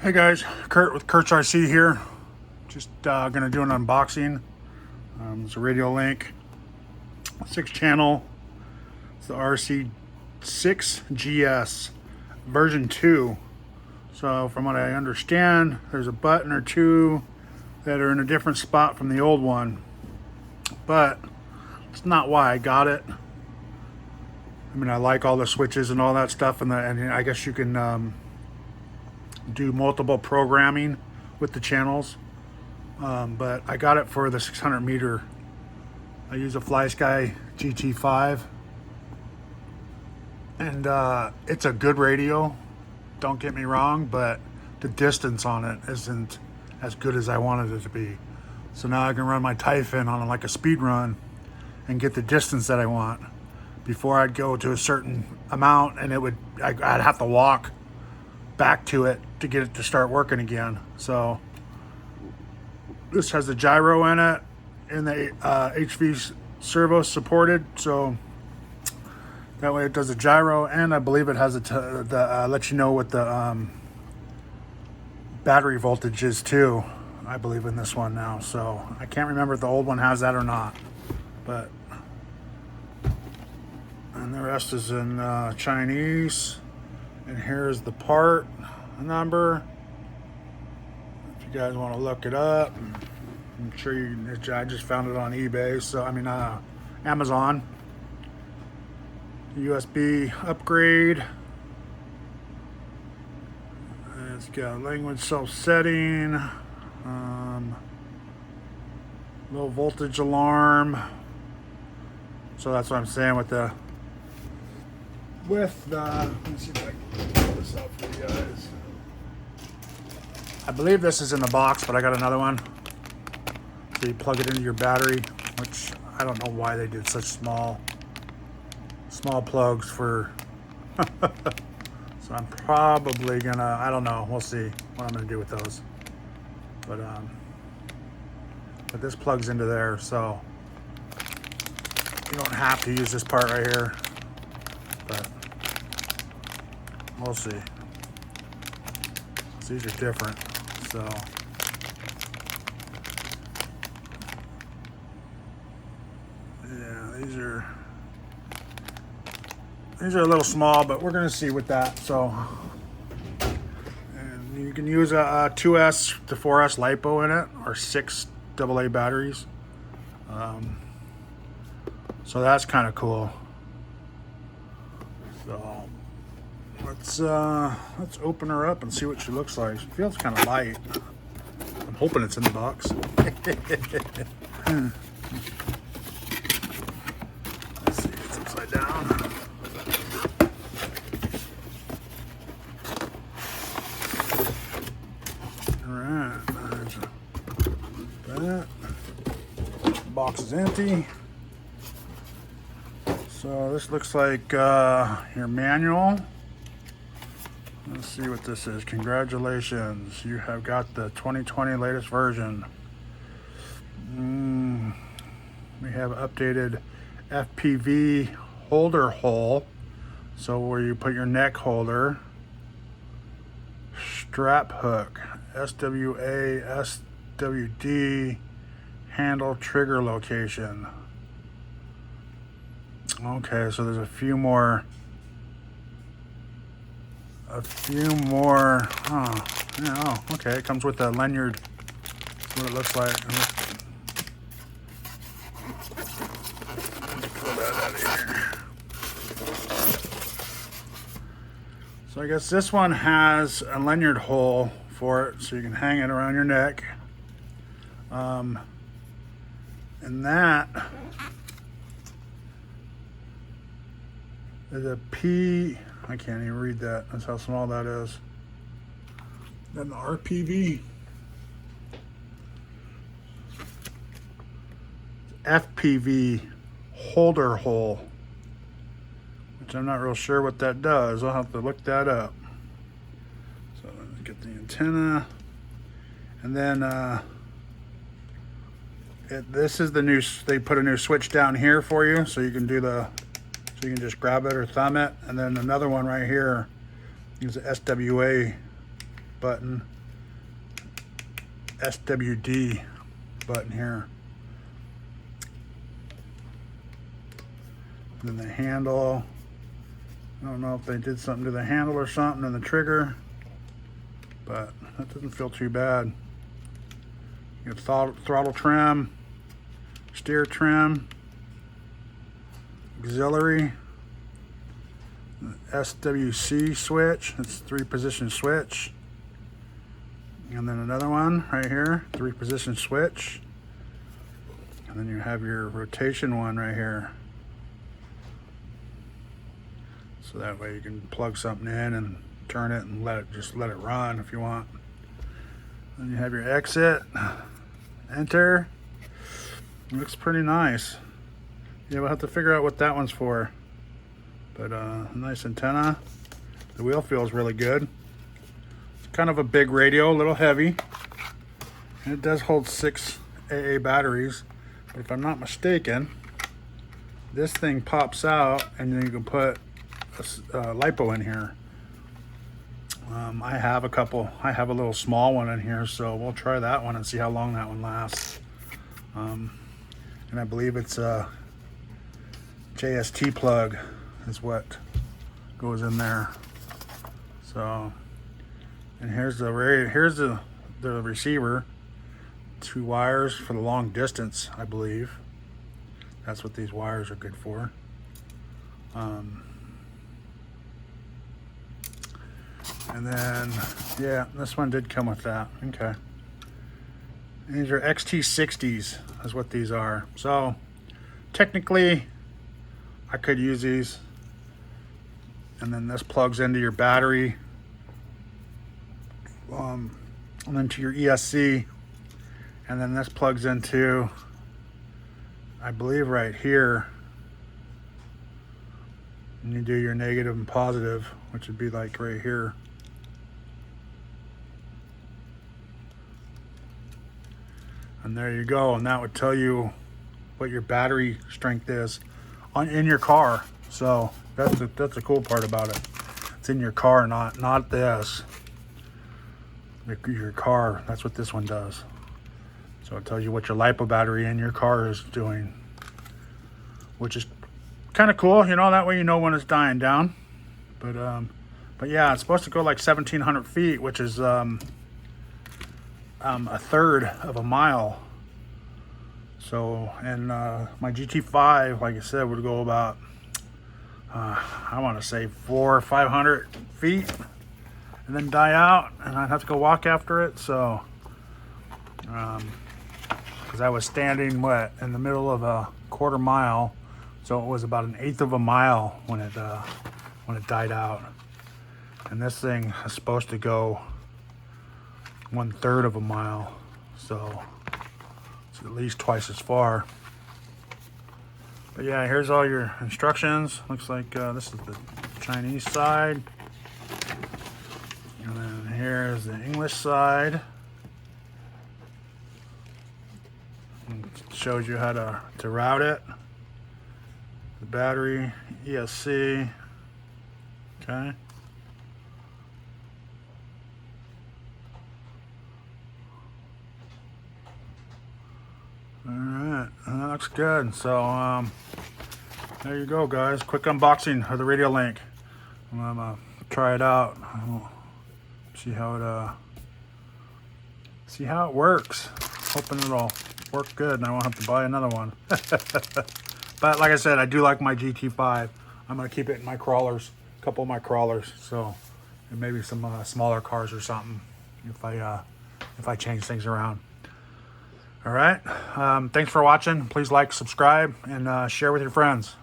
Hey guys, Kurt with Kurt's RC here. Just gonna do an unboxing. It's a RaidoLink 6-channel. It's the RC6GS version 2. So from what I understand, there's a button or two that are in a different spot from the old one. But it's not why I got it. I mean, I like all the switches and all that stuff, and I guess you can do multiple programming with the channels, but I got it for the 600 meter. I use a FlySky GT5, and it's a good radio, don't get me wrong, but the distance on it isn't as good as I wanted it to be. So now I can run my Typhon on like a speed run and get the distance that I want. Before I'd go to a certain amount and I'd have to walk back to it to get it to start working again. So this has the gyro in it, and the HV servo supported, so that way it does a gyro, and I believe it has lets you know what the battery voltage is too, I believe, in this one now. So I can't remember if the old one has that or not, but and the rest is in Chinese. And here's the part number. If you guys want to look it up, I'm sure I just found it on eBay. So Amazon. USB upgrade. It's got language self-setting. Low voltage alarm. So that's what I'm saying with the. Let me see if I can pull this out for you guys. I believe this is in the box, but I got another one. So you plug it into your battery, which I don't know why they did such small plugs for. So I'm probably gonna, I don't know, we'll see what I'm gonna do with those. But this plugs into there, so you don't have to use this part right here. But we'll see. These are different, so yeah, these are a little small, but we're gonna see with that. So, and you can use a 2S to 4S LiPo in it, or 6 AA batteries. So that's kind of cool. So let's open her up and see what she looks like. She feels kind of light. I'm hoping it's in the box. Let's see, it's upside down. All right, there's that. The box is empty. So this looks like your manual. Let's see what this is. Congratulations, you have got the 2020 latest version. We have updated FPV holder hole. So where you put your neck holder. Strap hook. SWA, SWD, handle trigger location. Okay, so there's a few more. Yeah, oh, okay. It comes with a Lanyard. That's what it looks like. Let's pull that out of here. So I guess this one has a Lanyard hole for it, so you can hang it around your neck. And that is a P. I can't even read that. That's how small that is. Then the RPV. FPV holder hole, which I'm not real sure what that does. I'll have to look that up. So let's get the antenna, and then this is the new. They put a new switch down here for you, so you can do the. So you can just grab it or thumb it, and then another one right here is the SWA button. SWD button here. And then the handle. I don't know if they did something to the handle or something in the trigger, but that doesn't feel too bad. You have throttle trim, steer trim, auxiliary, SWC switch, it's 3-position switch. And then another one right here, 3-position switch. And then you have your rotation one right here. So that way you can plug something in and turn it and just let it run if you want. Then you have your exit, enter. Looks pretty nice. Yeah, we'll have to figure out what that one's for. But nice antenna. The wheel feels really good. It's kind of a big radio, a little heavy. And it does hold 6 AA batteries. But if I'm not mistaken, this thing pops out and then you can put a LiPo in here. I have a little small one in here, so we'll try that one and see how long that one lasts. And I believe it's a JST plug is what goes in there. So, and here's the receiver, 2 wires for the long distance, I believe. That's what these wires are good for. And then, yeah, this one did come with that. Okay. And these are XT60s, is what these are. So, technically, I could use these. And then this plugs into your battery. And then to your ESC. And then this plugs into, I believe right here. And you do your negative and positive, which would be like right here. And there you go, and that would tell you what your battery strength is in your car. So that's the cool part about it. It's in your car, not this. Your car, that's what this one does. So it tells you what your LiPo battery in your car is doing, which is kind of cool, you know, that way you know when it's dying down. But yeah, it's supposed to go like 1,700 feet, which is a third of a mile. So, and my GT5, like I said, would go about I want to say 400 or 500 feet and then die out, and I'd have to go walk after it. So because I was standing in the middle of a quarter mile, so it was about 1/8 of a mile when it died out. And this thing is supposed to go 1/3 of a mile, so it's at least twice as far. But yeah, here's all your instructions. Looks like this is the Chinese side, and then here's the English side. And it shows you how to route it. The battery, ESC. Okay. Alright, that looks good. So there you go, guys. Quick unboxing of the RadioLink. I'm gonna try it out. See how it works. Hoping it'll work good and I won't have to buy another one. But like I said, I do like my GT5. I'm gonna keep it in my crawlers, a couple of my crawlers. So, and maybe some smaller cars or something if I change things around. All right. Thanks for watching. Please like, subscribe, and share with your friends.